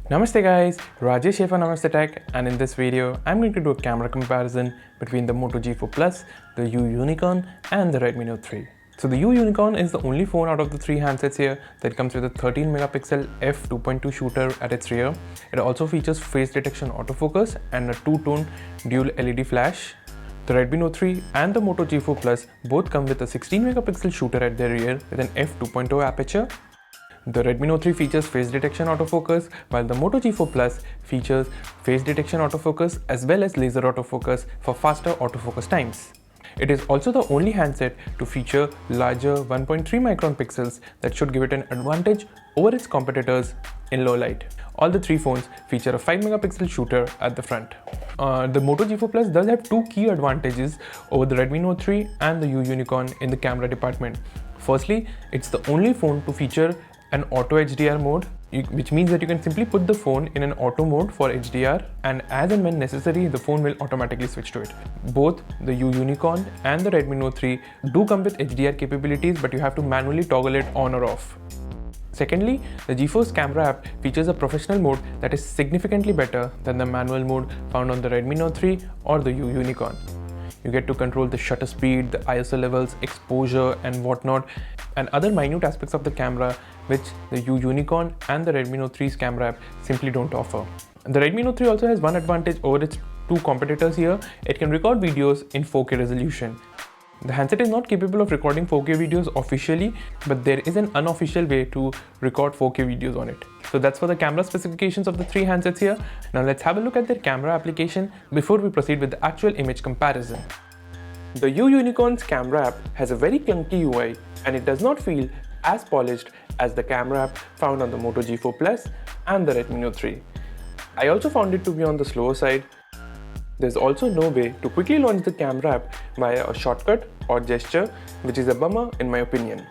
Namaste guys, Rajesh here for Namaste Tech, and in this video I'm going to do a camera comparison between the Moto G4 Plus, the Yu Yunicorn and the Redmi Note 3. So the Yu Yunicorn is the only phone out of the three handsets here that comes with a 13 megapixel f2.2 shooter at its rear. It also features face detection autofocus and a two-tone dual LED flash. The Redmi Note 3 and the Moto G4 Plus both come with a 16 megapixel shooter at their rear with an f2.0 aperture. The Redmi Note 3 features face detection autofocus, while the Moto G4 Plus features face detection autofocus as well as laser autofocus for faster autofocus times. It is also the only handset to feature larger 1.3 micron pixels that should give it an advantage over its competitors in low light. All the three phones feature a 5 megapixel shooter at the front. The Moto G4 Plus does have two key advantages over the Redmi Note 3 and the Yu Yunicorn in the camera department. Firstly, it's the only phone to feature an auto HDR mode, which means that you can simply put the phone in an auto mode for HDR, and as and when necessary the phone will automatically switch to it. Both the Yu Yunicorn and the Redmi Note 3 do come with HDR capabilities, but you have to manually toggle it on or off. Secondly, the GeForce camera app features a professional mode that is significantly better than the manual mode found on the Redmi Note 3 or the Yu Yunicorn. You get to control the shutter speed, the ISO levels, exposure and whatnot, and other minute aspects of the camera which the Yu Yunicorn and the Redmi Note 3's camera app simply don't offer. The Redmi Note 3 also has one advantage over its two competitors here. It can record videos in 4K resolution. The handset is not capable of recording 4K videos officially, but there is an unofficial way to record 4K videos on it. So that's for the camera specifications of the three handsets here. Now let's have a look at their camera application before we proceed with the actual image comparison. The Yu Unicorn's camera app has a very clunky UI and it does not feel as polished as the camera app found on the Moto G4 Plus and the Redmi Note 3. I also found it to be on the slower side. There's also no way to quickly launch the camera app via a shortcut or gesture, which is a bummer in my opinion.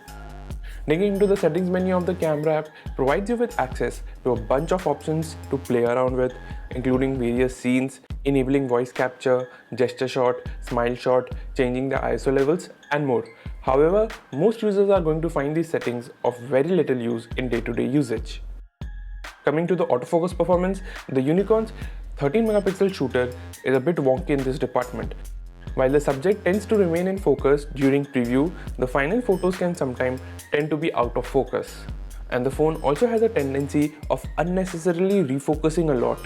Digging into the settings menu of the camera app provides you with access to a bunch of options to play around with, including various scenes, enabling voice capture, gesture shot, smile shot, changing the ISO levels and more. However, most users are going to find these settings of very little use in day-to-day usage. Coming to the autofocus performance, the Unicorn's 13 megapixel shooter is a bit wonky in this department. While the subject tends to remain in focus during preview, the final photos can sometimes tend to be out of focus. And the phone also has a tendency of unnecessarily refocusing a lot.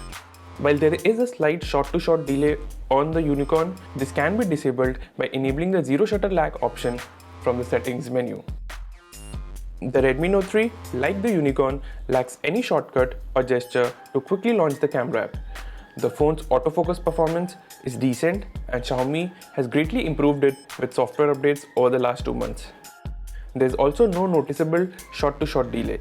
While there is a slight shot-to-shot delay on the Unicorn, this can be disabled by enabling the zero shutter lag option from the settings menu. The Redmi Note 3, like the Unicorn, lacks any shortcut or gesture to quickly launch the camera app. The phone's autofocus performance is decent and Xiaomi has greatly improved it with software updates over the last 2 months. There is also no noticeable shot-to-shot delay.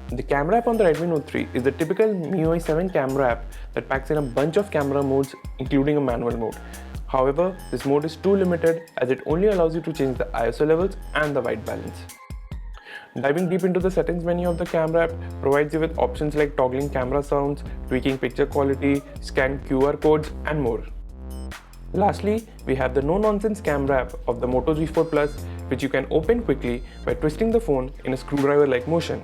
The camera app on the Redmi Note 3 is the typical MIUI 7 camera app that packs in a bunch of camera modes including a manual mode. However, this mode is too limited as it only allows you to change the ISO levels and the white balance. Diving deep into the settings menu of the camera app provides you with options like toggling camera sounds, tweaking picture quality, scan QR codes and more. Lastly, we have the no-nonsense camera app of the Moto G4 Plus, which you can open quickly by twisting the phone in a screwdriver-like motion.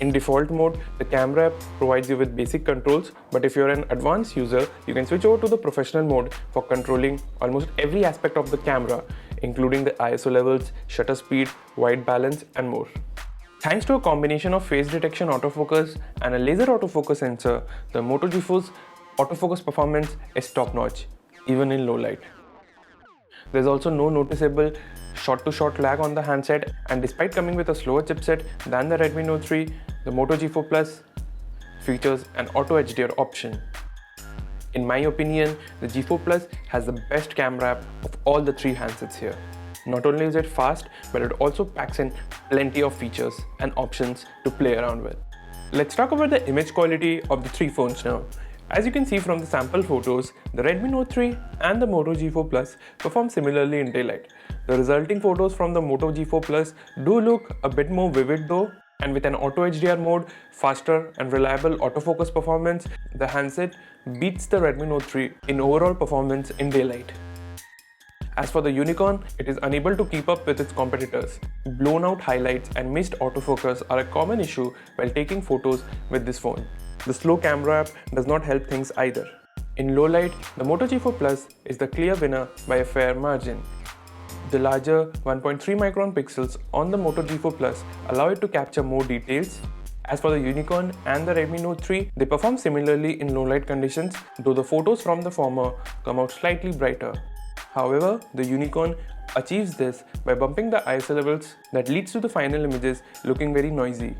In default mode, the camera app provides you with basic controls, but if you're an advanced user, you can switch over to the professional mode for controlling almost every aspect of the camera, including the ISO levels, shutter speed, white balance and more. Thanks to a combination of face detection autofocus and a laser autofocus sensor, the Moto G4's autofocus performance is top-notch, even in low light. There's also no noticeable shot-to-shot lag on the handset, and despite coming with a slower chipset than the Redmi Note 3, the Moto G4 Plus features an auto HDR option. In my opinion, the G4 Plus has the best camera app of all the three handsets here. Not only is it fast, but it also packs in plenty of features and options to play around with. Let's talk about the image quality of the three phones now. As you can see from the sample photos, the Redmi Note 3 and the Moto G4 Plus perform similarly in daylight. The resulting photos from the Moto G4 Plus do look a bit more vivid though, and with an auto HDR mode, faster and reliable autofocus performance, the handset beats the Redmi Note 3 in overall performance in daylight. As for the Unicorn, it is unable to keep up with its competitors. Blown out highlights and missed autofocus are a common issue while taking photos with this phone. The slow camera app does not help things either. In low light, the Moto G4 Plus is the clear winner by a fair margin. The larger 1.3 micron pixels on the Moto G4 Plus allow it to capture more details. As for the Unicorn and the Redmi Note 3, they perform similarly in low light conditions, though the photos from the former come out slightly brighter. However, the Unicorn achieves this by bumping the ISO levels that leads to the final images looking very noisy.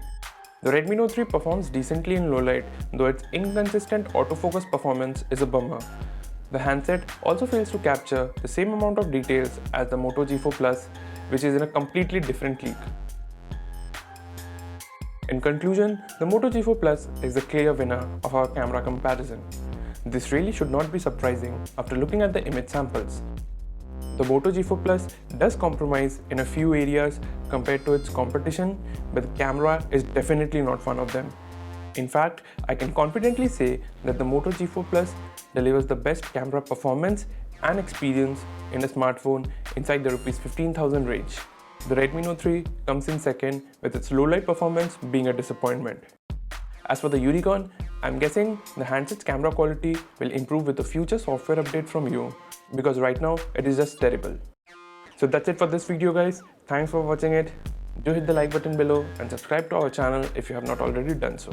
The Redmi Note 3 performs decently in low light, though its inconsistent autofocus performance is a bummer. The handset also fails to capture the same amount of details as the Moto G4 Plus, which is in a completely different league. In conclusion, the Moto G4 Plus is the clear winner of our camera comparison. This really should not be surprising after looking at the image samples. The Moto G4 Plus does compromise in a few areas compared to its competition, but the camera is definitely not one of them. In fact, I can confidently say that the Moto G4 Plus delivers the best camera performance and experience in a smartphone inside the Rs 15,000 range. The Redmi Note 3 comes in second, with its low light performance being a disappointment. As for the Unicorn, I'm guessing the handset's camera quality will improve with a future software update from you, because right now it is just terrible. So that's it for this video guys, thanks for watching it. Do hit the like button below and subscribe to our channel if you have not already done so.